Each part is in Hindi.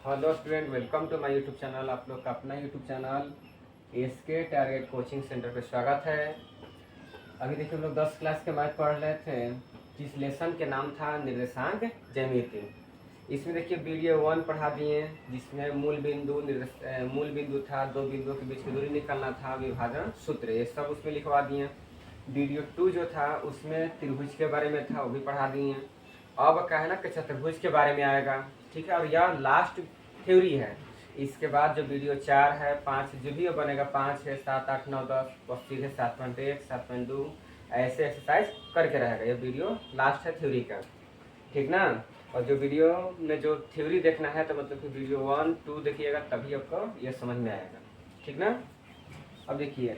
Hello student, welcome to my YouTube channel. आप लोग का अपना YouTube channel SK target coaching centre पे स्वागत है। अभी देखिए हम लोग 10 क्लास के मैथ पढ़ रहे थे, जिस लेसन के नाम था निर्देशांक ज्यामिति। इसमें देखिए वीडियो 1 पढ़ा दिए, जिसमें मूल बिंदु था, दो बिंदुओं के बीच की दूरी निकालना था, विभाजन सूत्र, ये सब उसमें लिखवा दिए। वीडियो 2 जो था उसमें त्रिभुज के बारे में था, वो भी पढ़ा दिए। अब क्या है ना कि चतुर्भुज के बारे में आएगा, ठीक है। और यह लास्ट थ्योरी है। इसके बाद जो वीडियो 4 है, 5 जो भी बनेगा, 5 है, 7, 8, 9, 10 और सीधे 7.1, 7.2 ऐसे एक्सरसाइज करके रहेगा। ये वीडियो लास्ट है थ्योरी का, ठीक ना। और जो वीडियो में जो थ्योरी देखना है तो मतलब कि वीडियो 1, 2 देखिएगा, तभी आपको ये समझ में आएगा, ठीक ना। अब देखिए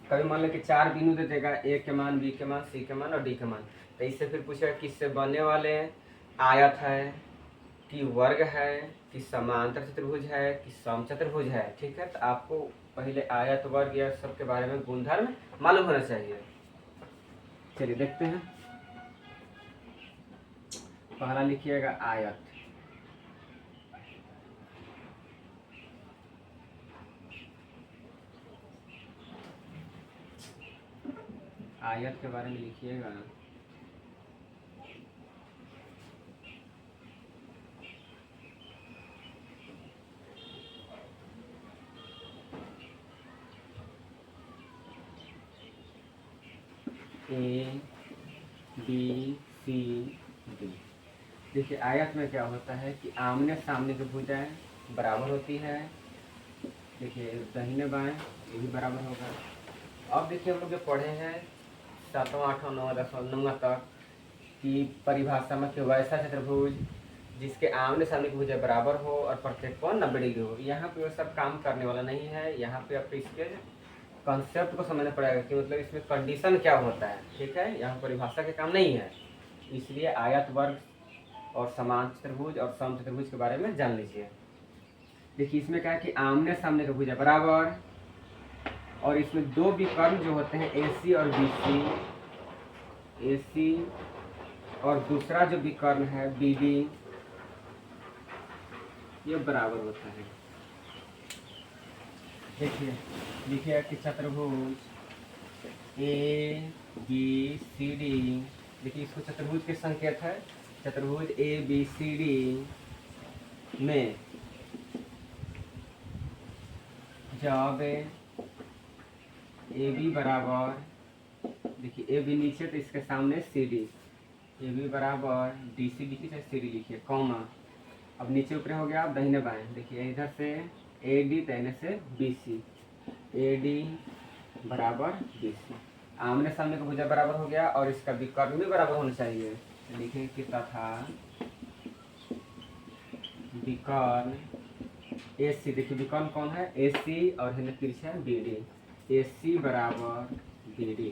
कभी मान लो कि 4 बिंदु दे देगा, ए के मान, बी के मान, सी के मान और डी के मान। तो इससे फिर पूछेगा किससे बनने वाले आयत है, कि वर्ग है, कि समांतर चतुर्भुज है, कि समचतुर्भुज है, ठीक है। तो आपको पहले आयत, वर्ग या सब के बारे में गुणधर्म मालूम होना चाहिए। चलिए देखते हैं। पहला लिखिएगा आयत। आयत के बारे में लिखिएगा। A B C D. देखिए आयत में क्या होता है कि आमने सामने की भुजाएं बराबर होती है। देखिए दाहिने बाएं ये भी बराबर होगा। अब देखिए हम लोग जो पढ़े हैं 7वां 8वां 9वां 10वां 9वां तक की परिभाषा में कि वैसा चतुर्भुज जिसके आमने सामने की भुजाएं बराबर हो और प्रत्येक कोण 90 डिग्री हो। यहाँ पे वो सब काम करने वाला नहीं है। यहाँ पे आपको इसके कॉन्सेप्ट को समझना पड़ेगा कि मतलब इसमें कंडीशन क्या होता है, ठीक है। यहाँ परिभाषा के काम नहीं है। इसलिए आयत, वर्ग और समान चतुर्भुज और सम चतुर्भुज के बारे में जान लीजिए। देखिए इसमें क्या है कि आमने सामने की भुजा बराबर, और इसमें दो विकर्ण जो होते हैं AC और BC, AC और दूसरा जो विकर्ण है BD, ये बराबर होता है। देखिए लिखिए कि चतुर्भुज ABCD, देखिए इसको चतुर्भुज के संकेत है। चतुर्भुज ABCD में जब AB बराबर, देखिए AB नीचे तो इसके सामने CD, AB बराबर DC लिखिए चाहे CD लिखिए, कॉमा। अब नीचे ऊपर हो गया, अब दाहिने बाएं देखिए, इधर से AD दाहिने से BC, AD बराबर BC। आमने सामने का भुजा बराबर हो गया और इसका विकर्ण भी बराबर होना चाहिए। लिखेंगे कितना था विकर्ण AC। देखिए विकर्ण कौन है, AC और है तिरछा है BD, AC बराबर BD,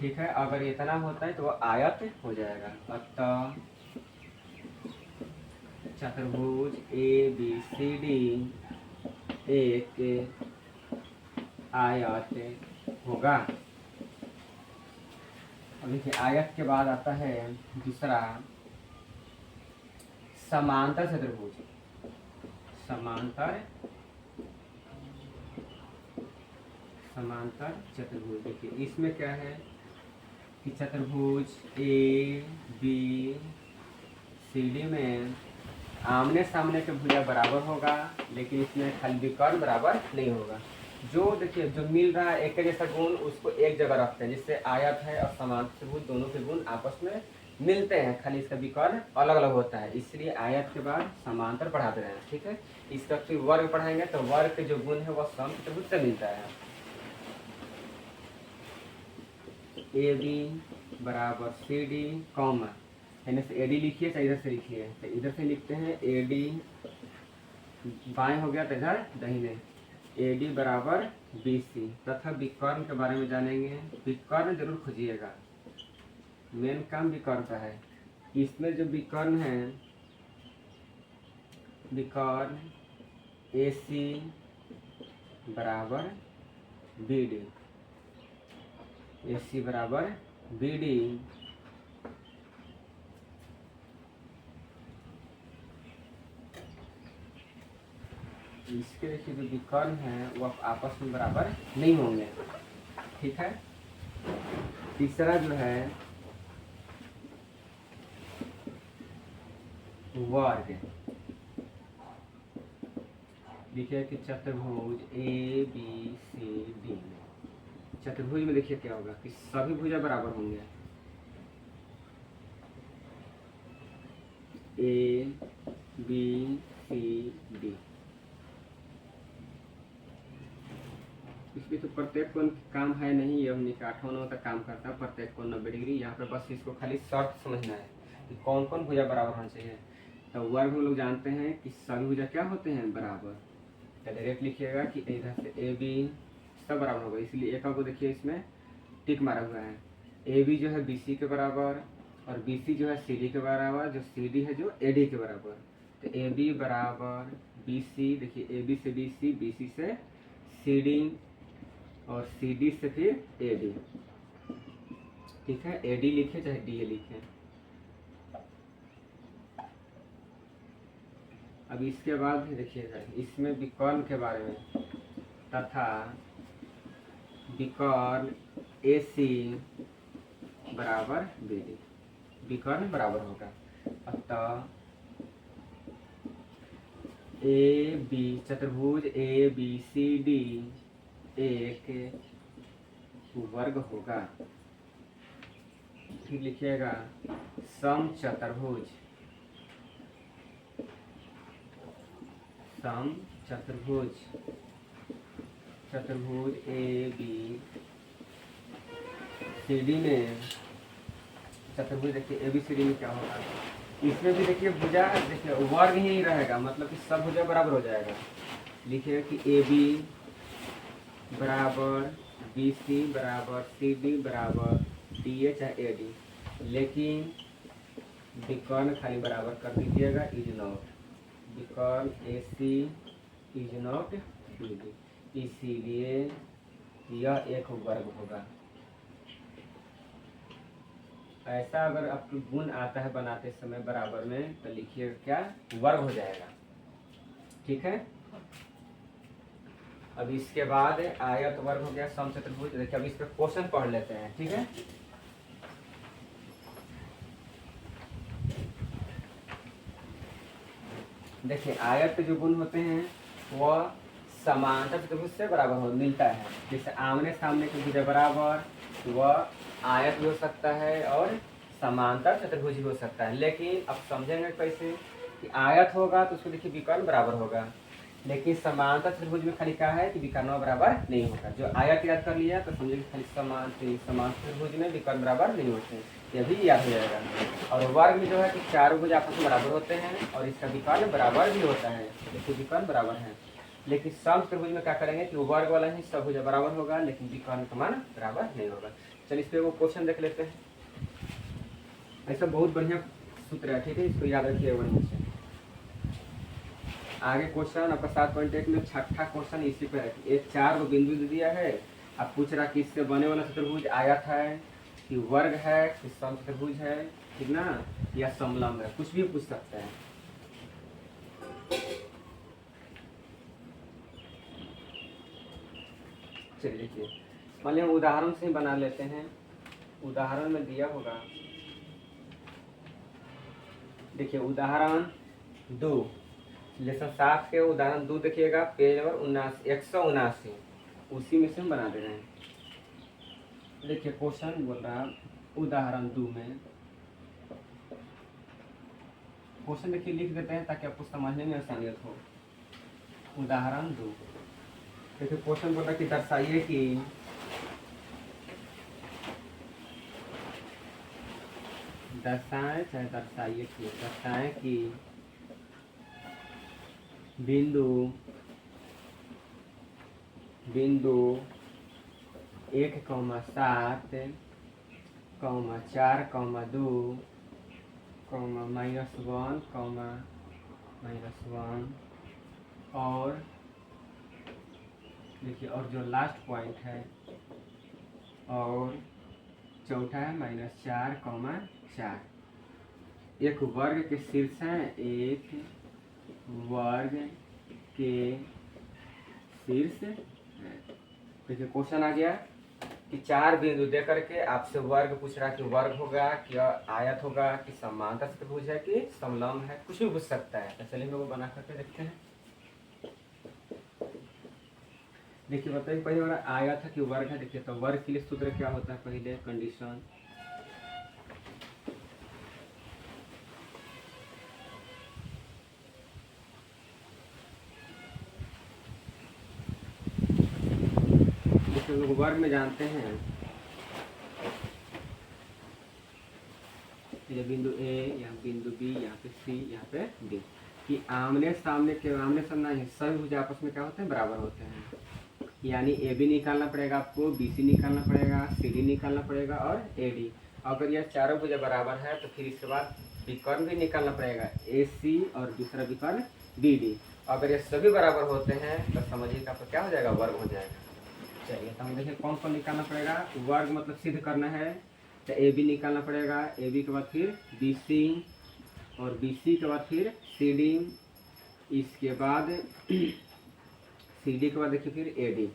ठीक है। अगर इतना होता है तो वो आयत हो जाएगा। अतः चतुर्भुज ABCD एक आयत होगा। अब देखिए आयत के बाद आता है दूसरा समांतर चतुर्भुज। समांतर चतुर्भुज देखिए इसमें क्या है कि चतुर्भुज ABCD में आमने सामने के भुजा बराबर होगा, लेकिन इसमें खाली विकर्ण बराबर नहीं होगा। जो देखिए जो मिल रहा है एक जैसा गुण, उसको एक जगह रखते हैं, जिससे आयत है और समांतर चतुर्भुज दोनों के गुण आपस में मिलते हैं, खाली इसका विकर्ण अलग अलग होता है। इसलिए आयत के बाद समांतर पढ़ा दे रहे हैं, ठीक है। इसका फिर वर्ग पढ़ाएंगे तो वर्ग के जो गुण है वह सम चतुर्भुज से मिलता है। AB बराबर CD, कॉमा, यानी से AD लिखिए चाहे इधर से लिखिए। तो इधर से लिखते हैं AD, बाएं हो गया तो इधर दाहिने, AD बराबर BC। तथा विकर्ण के बारे में जानेंगे। विकर्ण जरूर खोजिएगा, मेन काम विकर्ण का है। इसमें जो विकर्ण है, विकर्ण AC बराबर BD, AC बराबर BD, इसके देखिए जो विकर्ण है वो आपस में बराबर नहीं होंगे, ठीक है। तीसरा जो है वर्ग, देखिए कि चतुर्भुज ए बी सी डी में, चतुर्भुज में देखिए क्या होगा कि सभी भुजा बराबर होंगे, ए बी सी डी। इसमें तो प्रत्येक कोण काम है नहीं, ये हमने 8 तक काम करता है प्रत्येक कोण 90 डिग्री। यहाँ पे बस इसको खाली शर्त समझना है कि कौन कौन भुजा बराबर होना चाहिए। तो वर्ग हम लोग जानते हैं कि सभी भुजा क्या होते हैं बराबर, तो डायरेक्ट लिखिएगा कि इधर से ए बी सब बराबर होगा, इसलिए एक को देखिए इसमें टिक मारा हुआ है। ए बी जो है बी सी के बराबर और बी सी जो है सी डी के बराबर, जो सी डी है जो ए डी के बराबर। तो ए बी बराबर बी सी, देखिए ए बी से बी सी से सी डी और सी डी से फिर ए डी, ठीक है। ए डी लिखे चाहे डी ए लिखे। अब इसके बाद देखिएगा इसमें विकर्ण के बारे में, तथा विकर्ण ए सी बराबर बी डी, विकर्ण बराबर होगा। अतः ए बी चतुर्भुज ए बी सी डी एक वर्ग होगा। फिर लिखिएगा सम चतुर्भुज, सम चतुर्भुज, चतुर्भुज ए बी सी डी में, चतुर्भुज देखिए ए बी सी डी में क्या होगा, इसमें भी देखिए भुजा देखिए वर्ग ही रहेगा, मतलब कि सब भुजा बराबर हो जाएगा। लिखिएगा कि ए बी बराबर बी सी बराबर सी डी बराबर डी ए चाहे ए डी, लेकिन विकर्ण खाली बराबर कर दीजिएगा, इज नॉट विकर्ण ए सी इज नॉट बी डी, इसीलिए यह एक वर्ग होगा। ऐसा अगर आपको गुण आता है बनाते समय बराबर में तो लिखिए क्या वर्ग हो जाएगा, ठीक है। अब इसके बाद आयत वर्ग हो गया, सम चतुर्भुज। देखिए अब इस पे क्वेश्चन पढ़ लेते हैं, ठीक है। देखिए आयत के जो गुण होते हैं वह समांतर चतुर्भुज से बराबर हो मिलता है। जैसे आमने सामने की भुजा बराबर, वह आयत भी हो सकता है और समांतर चतुर्भुज भी हो सकता है। लेकिन अब समझेंगे कैसे कि आयत होगा तो उसको देखिए विकर्ण बराबर होगा, लेकिन समांतर चतुर्भुज में खाली क्या है कि विकर्ण बराबर नहीं होगा। जो आयत याद कर लिया तो समझिए खाली समांतर चतुर्भुज में विकर्ण बराबर नहीं होते, यह भी याद हो जाएगा। और वर्ग में जो है कि चारों भुज आपस में बराबर होते हैं और इसका विकर्ण बराबर भी होता है, देखिए विकर्ण बराबर है। लेकिन सम चतुर्भुज में क्या करेंगे कि वर्ग वाला ही सब भुजा बराबर होगा, लेकिन विकर्ण का मान बराबर नहीं होगा। चलिए इस पर वो क्वेश्चन देख लेते हैं। ऐसा बहुत बढ़िया सूत्र है, ठीक है, इसको याद रखिए बढ़िया से। आगे क्वेश्चन आपका 7.1 में छठा क्वेश्चन इसी पे है। एक 4 को बिंदु दे दिया है, अब पूछ रहा कि इससे बने वाला चतुर्भुज आयत है कि वर्ग है कि सम चतुर्भुज है, ठीक ना, या समलंब है, कुछ भी पूछ सकता है। चलिए देखिए मान लिया उदाहरण से ही बना लेते हैं। उदाहरण में दिया होगा, देखिए उदाहरण 2 लेसन 7 के उदाहरण 2 देखिएगा, पेज नंबर 179, उसी में से हम बना दे रहे हैं। देखिए क्वेश्चन बोल रहा उदाहरण 2 में, क्वेश्चन देखिए लिख देते हैं ताकि आपको समझने में आसानियत हो। उदाहरण 2 देखिए क्वेश्चन बोल रहा कि दर्शाइए कि दर्शाएं कि बिंदु 1, 7, 4, 2, -1, और देखिए और जो लास्ट पॉइंट है और चौथा है -4, 4। एक वर्ग के शीर्ष हैं, एक वर्ग के शीर्ष है। देखिए क्वेश्चन आ गया कि चार बिंदु दे करके आपसे वर्ग पूछ रहा है कि वर्ग होगा कि आयत होगा कि समांतर चतुर्भुज है कि समलंब है, कुछ भी पूछ सकता है। तो चलिए हम लोग बना करके देखते हैं। देखिए बताइए पहले हमारा आयत है कि वर्ग है। देखिए तो वर्ग के लिए सूत्र क्या होता है, पहले कंडीशन लोग वर्ग में जानते हैं ये बिंदु ए, यहाँ बिंदु बी, यहाँ पे सी, यहाँ पे डी, कि आमने सामने हिस्सा भी मुझे आपस में क्या होते हैं, बराबर होते हैं। यानी ए बी निकालना पड़ेगा आपको, बी सी निकालना पड़ेगा, सी डी निकालना पड़ेगा और ए डी। अगर यह चारों भुजा बराबर है तो फिर इसके बाद विकर्ण भी निकालना पड़ेगा, ए सी और दूसरा विकर्ण बी डी। अगर ये सभी बराबर होते हैं तो समझिए कि आपका क्या हो जाएगा, वर्ग हो जाएगा। चलिए तो हम देखिए कौन कौन निकालना पड़ेगा। वर्ग मतलब सिद्ध करना है तो ए बी निकालना पड़ेगा, ए बी के बाद फिर बी सी और बी सी के बाद फिर सी डी, इसके बाद सी डी के बाद देखिए फिर ए डी,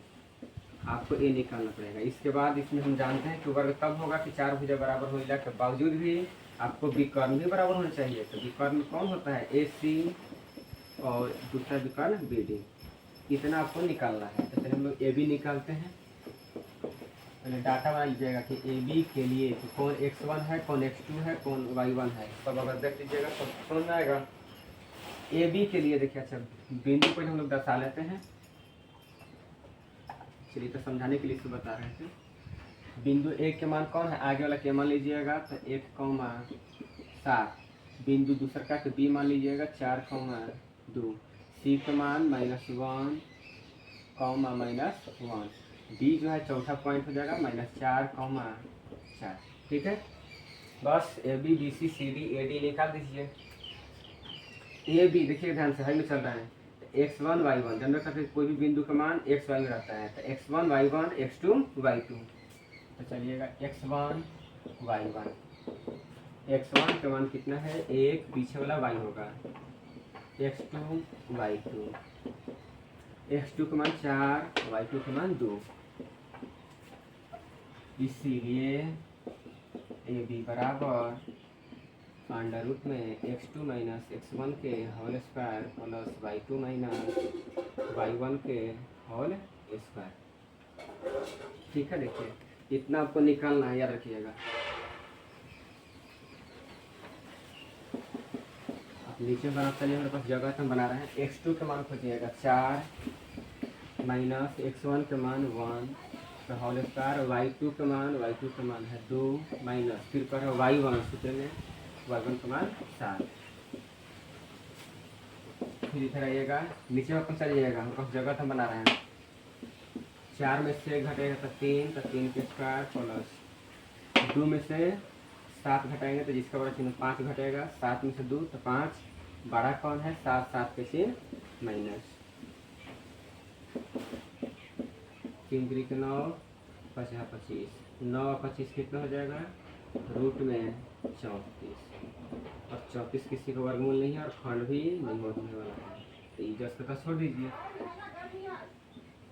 आपको ए निकालना पड़ेगा। इसके बाद इसमें हम जानते हैं कि वर्ग तब होगा कि चार भुजा बराबर होने के बावजूद भी आपको विकर्ण भी बराबर होना चाहिए। तो विकर्ण कौन होता है, ए सी और दूसरा विकर्ण बी डी, इतना आपको निकालना है। तो चलिए हम लोग ए बी निकालते हैं। पहले डाटा बना लीजिएगा कि ए बी के लिए कि कौन x1 है, कौन x2 है, कौन y1 है, सब अगर देख लीजिएगा तो समझ में आएगा। ए बी के लिए देखिए, अच्छा बिंदु पहले हम लोग दर्शा लेते हैं। चलिए तो समझाने के लिए इसको बता रहे थे। बिंदु ए के मान कौन है, आगे वाला के मान लीजिएगा तो 1,7। बिंदु दूसरा का के बी मान लीजिएगा 4,2। सी का मान -1, -1। डी जो है चौथा पॉइंट हो जाएगा -4,4। ठीक है, बस A B B C C D A D निकाल दीजिए। ए बी देखिए ध्यान से, हाई में चल रहा है। x1 y1 जनरल करते कोई भी बिंदु का मान x y में रहता है, तो x1 y1 x2 y2। तो चलिएगा x1 y1, x1 का मान कितना है, एक, पीछे वाला y होगा, x2 y2, x2 का मान 4, y2 का मान 2। इसीलिए ए बी बराबर अंडर रूट में x2 माइनस x1 के whole square plus y2 minus y1 के होल स्क्वायर। ठीक है, देखिए इतना आपको निकालना है, याद रखिएगा। आप नीचे बनाते हैं, हमारे पास जगह तो हम बना रहे हैं। x2 का मान खोजिएगा 4 माइनस x1 का मान 1 तो होल स्क्वायर, y2 का मान है 2 माइनस फिर कर y1 सूत्र में y1 का मान 7। फिर इधर आइएगा, नीचे वापस चलिएगा, हम पास जगह तो हम बना रहे हैं। 4 में से घटेगा तो 3, तो 3 के स्क्वायर प्लस 2 में से 7 घटाएंगे तो जिसका बड़ा चिन्ह 5 घटेगा, 7 में से 2 तो 5, बड़ा कौन है 7, 7 के चिन्ह माइनस 3 3 के 9, 5 25, 9 और 25 कितना हो जाएगा, रूट में 34। और 34 किसी का वर्गमूल नहीं है और खंड भी नहीं होने वाला है, तो ये जस्ट का छोड़ दीजिए।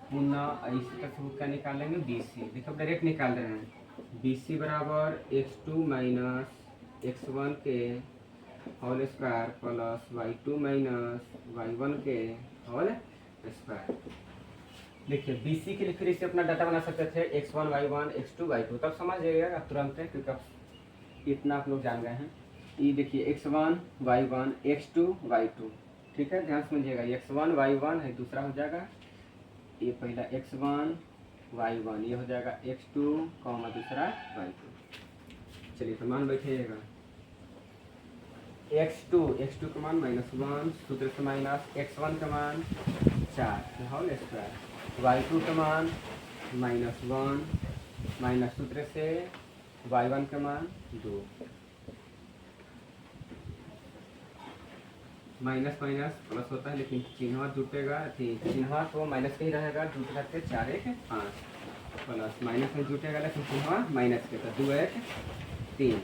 पुनः इसी का सबूत क्या निकालेंगे, बी सी। देखो डायरेक्ट निकाल रहे हैं, बी सी बराबर x2 माइनस x1 के whole square plus y2 minus y1 के होल स्क्वायर। देखिए बी सी के लिए फिर इसे अपना डाटा बना सकते थे, x1 y1 x2 y2, तब समझ जाइएगा तुरंत है, क्योंकि इतना आप लोग जान गए हैं। ये देखिए x1 y1 x2 y2, ठीक है, ध्यान समझिएगा। x1 y1 है, दूसरा हो जाएगा ये पहला x1 y1, ये हो जाएगा x2 दूसरा y2। चलिए तो मान बैठिएगा, x2 का मान -1 सूत्र से माइनस x1 का मान 4 होल स्क्वायर, y2 का मान -1 माइनस सूत्र से y1 का मान 2, माइनस माइनस प्लस होता है लेकिन चिन्ह जुटेगा, चिन्ह तो माइनस का ही रहेगा, जुट करके 4 1 5 प्लस माइनस में जुटेगा लेकिन चिन्ह माइनस के, तो 2 1 3।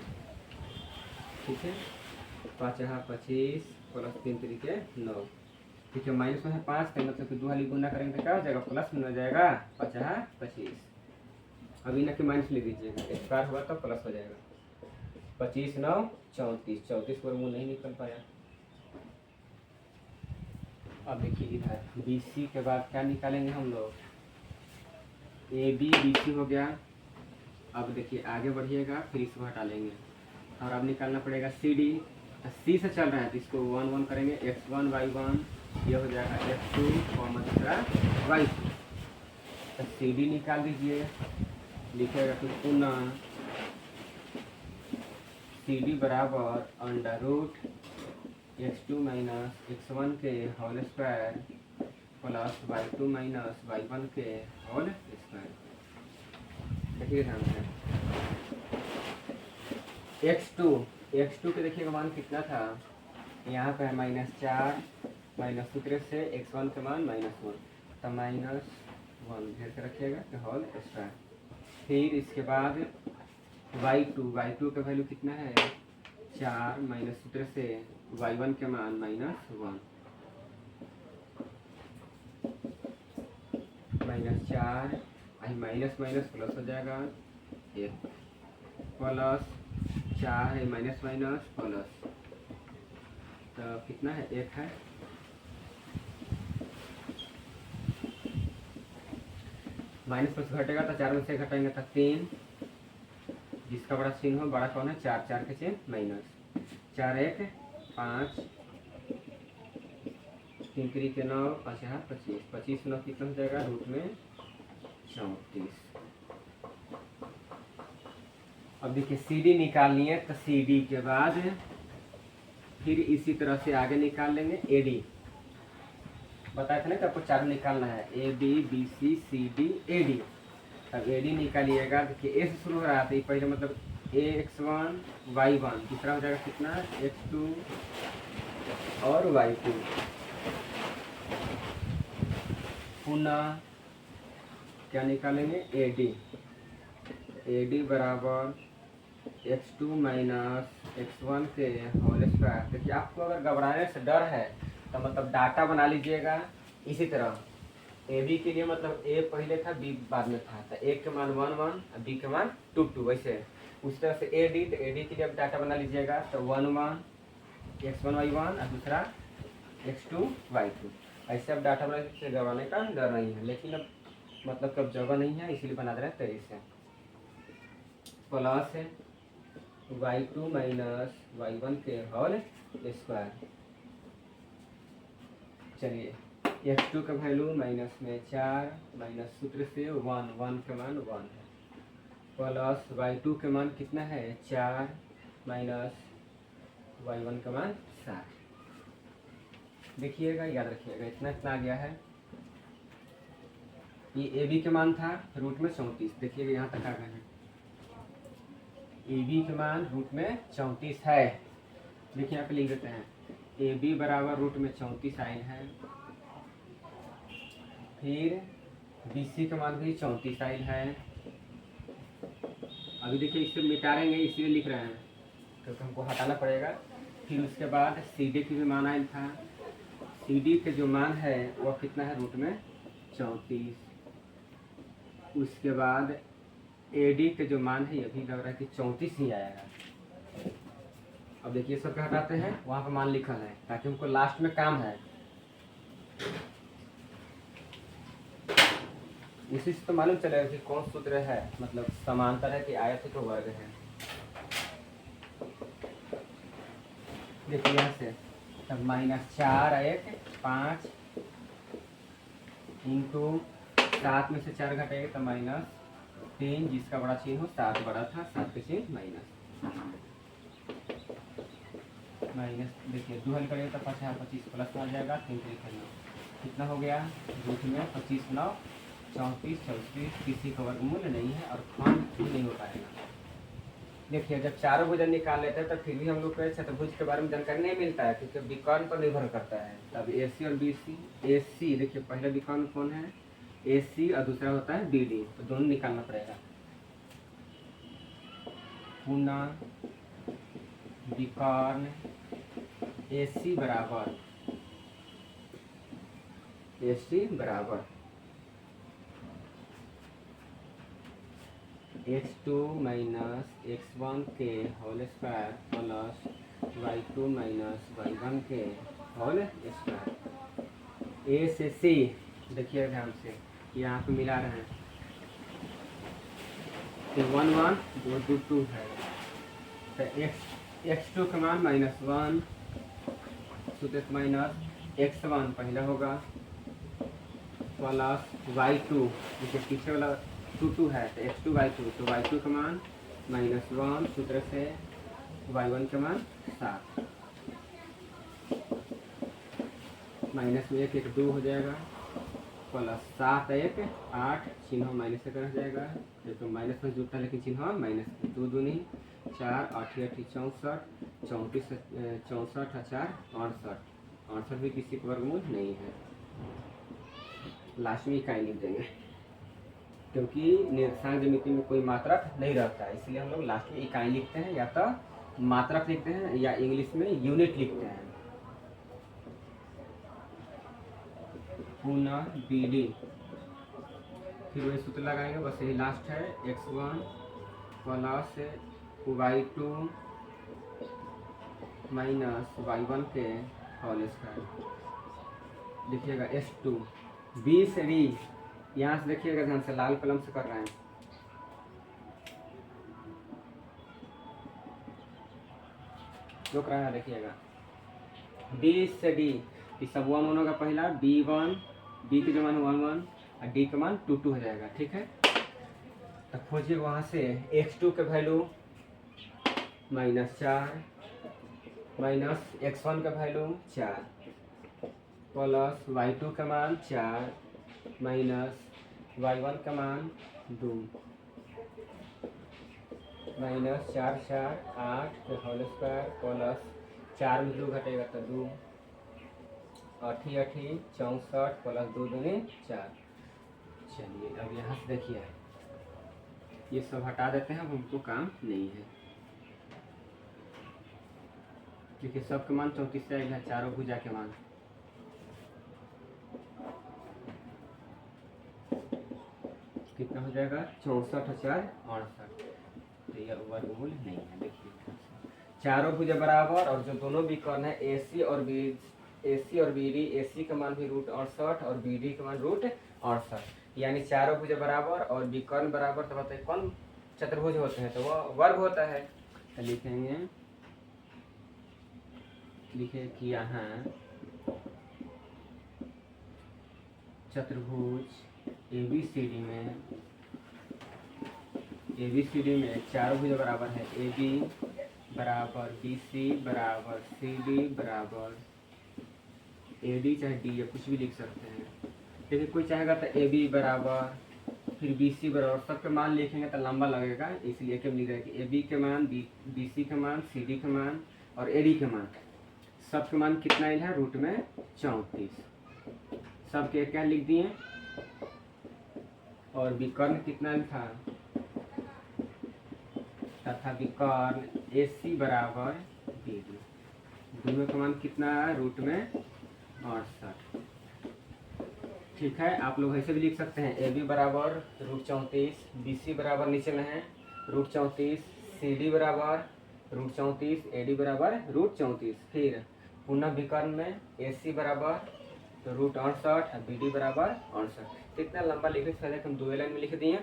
ठीक है, 5 25 प्लस 3 3 के 9, देखिए माइनस में है 5, तो मतलब कि 2 हाली गुना करेंगे तो क्या हो जाएगा, प्लस में हो जाएगा 50 25। अब इन्हें के माइनस ले दीजिएगा, स्क्वायर होगा तो प्लस हो जाएगा। 25 9 34, 34 पर मुँह नहीं निकल पाया। अब देखिए इधर बी सी के बाद क्या निकालेंगे हम लोग, ए बी बी सी हो गया। अब देखिए आगे बढ़िएगा, फिर इसको हटा लेंगे और अब निकालना पड़ेगा सी डी। सी से चल रहा है तो इसको 1 1 करेंगे, x1 y1, ये हो जाएगा x2 कॉमा दूसरा y2। तो सी डी निकाल दीजिए, लिखेगा कि पुनः सी डी बराबर under root x2 minus x1 के whole square plus y2 minus y1 के होल स्क्वायर। देखिए ध्यान से x2 के देखिएगा मान कितना था, यहाँ पे है -4, माइनस सूत्र से x1 के मान -1, तो -1 घेर के रखिएगा कि होल स्क्वायर। फिर इसके बाद y2 का वैल्यू कितना है 4, माइनस सूत्र से y1 के मान -1, -4 माइनस माइनस प्लस हो जाएगा 1, प्लस 4 है माइनस माइनस प्लस, तो कितना है 1 है। माइनस प्लस घटेगा तो 4 में से घटाएंगे तो 3, जिसका बड़ा चिन्ह हो, बड़ा कौन है 4, 4 के चिन्ह माइनस, 4 1 5, 3 3 के 9, 5 25, 25 9 कितना हो जाएगा रूट में 34। अब देखिए सी डी निकालनी है, तो सी डी के बाद फिर इसी तरह से आगे निकाल लेंगे ए डी। बताए थे ना कि आपको 4 निकालना है, A B B C C D A D. अब ए डी निकालिएगा, देखिए ए से शुरू हो रहा था, पहले मतलब x1 y1, दूसरा हो जाएगा कितना x2 और y2, पुनः क्या निकालेंगे ए डी बराबर x2 माइनस x1 के होल स्क्वायर। देखिए आपको अगर घबराने से डर है तो मतलब डाटा बना लीजिएगा इसी तरह। ए बी के लिए मतलब ए पहले था, बी बाद में था, तो ए के मान 1 1 और बी के मान 2 2, वैसे उस तरह से ए डी, तो ए डी के लिए अब डाटा बना लीजिएगा, तो 1 1 x1 y1 और दूसरा x2 y2। ऐसे अब डाटा बना से घबराने का डर नहीं है, लेकिन अब मतलब कब जगह नहीं है इसीलिए बना दे रहे हैं 23 से। प्लस है y2 माइनस y1 के होल स्क्वायर। चलिए x2 का वैल्यू माइनस में 4, माइनस सूत्र से 1 1 के मान 1 है, प्लस y2 के मान कितना है 4, माइनस y1 का मान 7। देखिएगा, याद रखिएगा, इतना आ गया है। ये ए बी के मान था रूट में 34, देखिएगा यहाँ तक आ गए हैं। ए बी के मान रूट में 34 है, देखिए यहाँ पे लिख देते हैं ए बी बराबर रूट में 34 आए हैं। फिर बी सी का मान भी 34 आए हैं। अभी देखिए इससे मिटाएंगे इसलिए लिख रहे हैं क्योंकि हमको हटाना पड़ेगा। फिर उसके बाद सी डी की भी मान आयल था, सी डी के जो मान है वह कितना है रूट में 34। उसके बाद ए डी के जो मान है ये भी लग रहा है कि 34 ही आएगा। अब देखिए सब क्या हटाते हैं, वहाँ पर मान लिखल है ताकि हमको लास्ट में काम है। इसी से तो मालूम चलेगा कि कौन सूत्र है, मतलब समांतर है कि आयत तो वर्ग है। देखिए यहाँ से तब -4 1 5 इंटू 7 में से 4 घटेगा तो -3, जिसका बड़ा चिन्ह हो, 7 बड़ा था, 7 के चिन्ह माइनस। देखिए 2 हल करेंगे तो 5 25 प्लस में आ जाएगा 3 3 9, कितना हो गया रूट में 25 9 34 34, किसी का वर्गमूल नहीं है और खंड भी नहीं हो पाएगा। देखिए जब चारों भुजन निकाल लेते हैं तो फिर भी हम लोग को चतुर्भुज के बारे में जानकारी नहीं मिलता है क्योंकि विकर्ण पर निर्भर करता है। अब ए सी और बी सी, ए सी देखिए पहला विकर्ण कौन है ए सी और दूसरा होता है बी डी, तो दोनों निकालना पड़ेगा। पुनः विकर्ण ए सी बराबर एच टी बराबर x2 माइनस x1 के whole square plus y2 minus y1 के होल स्क्वायर। ए से सी देखिए ध्यान से, यहाँ पे मिला रहे हैं तो 1 1 2 2 है, तो x2 का मान -1 सूत्र माइनस x1 पहले होगा प्लस y2 जिसके पीछे वाला 2 2 है तो x2 y2, तो y2 का मान -1 सूत्र से y1 का मान 7 माइनस में 1 1 2 हो जाएगा प्लस 7 1 8 चिन्ह माइनस का रह जाएगा, तो माइनस में जुड़ता है लेकिन चिन्ह माइनस 2 दूनी 4 8 8 64 34 64 4 68 68 भी किसी का वर्गमूल नहीं है। लास्ट में इकाई लिख देंगे क्योंकि निर्देशांक ज्यामिति में कोई मात्रक नहीं रहता है, इसलिए हम लोग लास्ट में इकाई लिखते हैं या तो मात्रक लिखते हैं या इंग्लिश में यूनिट लिखते हैं। पुनः बी डी, फिर वही सूत्र लगाएंगे, बस यही लास्ट है x1 plus y2 minus y1 के होल स्क्वायर। लिखिएगा s2 बी से डी, यहाँ से देखिएगा ध्यान से, लाल कलम से कर रहे हैं, जो कर रहा है देखिएगा बी से डी, सब 1 1 होगा पहला, b1 बी के मान 1 1 और डी का मान 2 2 हो जाएगा। ठीक है, तो खोजिए वहाँ से x2 के वैल्यू -4 माइनस x1 का वैल्यू 4 प्लस y2 का मान 4 माइनस y1 का मान 2 माइनस 4 4 8 के होल स्क्वायर प्लस 4 में 2 घटेगा तो 2 8 8 64 प्लस 2 दूनी 4। चलिए अब यहाँ से देखिए, ये सब हटा देते हैं, अब हमको काम नहीं है क्योंकि सब का मान 34 से आएगा, चारों भुजा के मान कितना हो जाएगा 64 4 68, तो यह वर्गमूल नहीं है। देखिए चारों भुजा बराबर और जो दोनों विकर्ण है AC और BD, AC का मान भी √68 और BD का मान √68, यानी चारों भुजा बराबर और विकर्ण बराबर, तो बताइए कौन चतुर्भुज होते हैं, तो वह वर्ग होता है। तो लिखेंगे, लिखे कि यहाँ चतुर्भुज ABCD में चारों भुजा बराबर है, AB बराबर BC बराबर CD बराबर AD चाहे D या कुछ भी लिख सकते हैं, लेकिन कोई चाहेगा तो AB बराबर फिर BC बराबर, सबके मान लिखेंगे तो लंबा लगेगा, इसलिए एक लिख रहे हैं कि AB के मान, BC के मान, CD के मान और AD के मान, सबके मान कितना है रूट में 34, सबके क्या लिख दिए, और विकर्ण कितना था तथा विकर्ण AC बराबर BD, दोनों का मान कितना है रूट में 68। ठीक है, आप लोग ऐसे भी लिख सकते हैं, AB बराबर √34, BC बराबर नीचे में है √34, CD बराबर √34, AD बराबर √34, फिर पुनः विकर्ण में AC बराबर तो √68 और BD बराबर 68। इतना लंबा लिखने से पहले हम 2 लाइन में लिख दिए।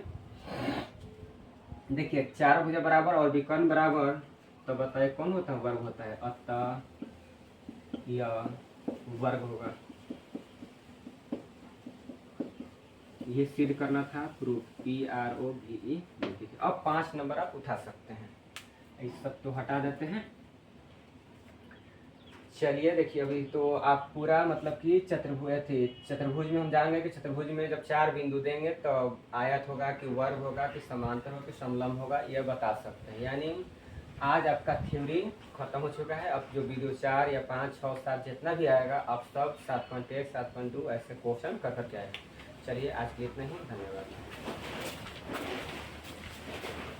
देखिए चार भुजा बराबर और विकर्ण बराबर, तो बताइए कौन होता है, वर्ग होता है, अतः यह वर्ग होगा। ये सिद्ध करना था, प्रूफ PROVE। अब 5 नंबर आप उठा सकते हैं, इस सब तो हटा देते हैं। चलिए देखिए, अभी तो आप पूरा मतलब कि चतुर्भुज में हम जानेंगे कि चतुर्भुज में जब 4 बिंदु देंगे तो आयत होगा कि वर्ग होगा कि समांतर होगा कि समलंब होगा, यह बता सकते हैं। यानी आज आपका थ्योरी खत्म हो चुका है। अब जो वीडियो 4 या 5 6 7 जितना भी आएगा आप सब 7.1 7.2 ऐसे क्वेश्चन कर करके आएगा। चलिए आज के लिए इतना ही, धन्यवाद।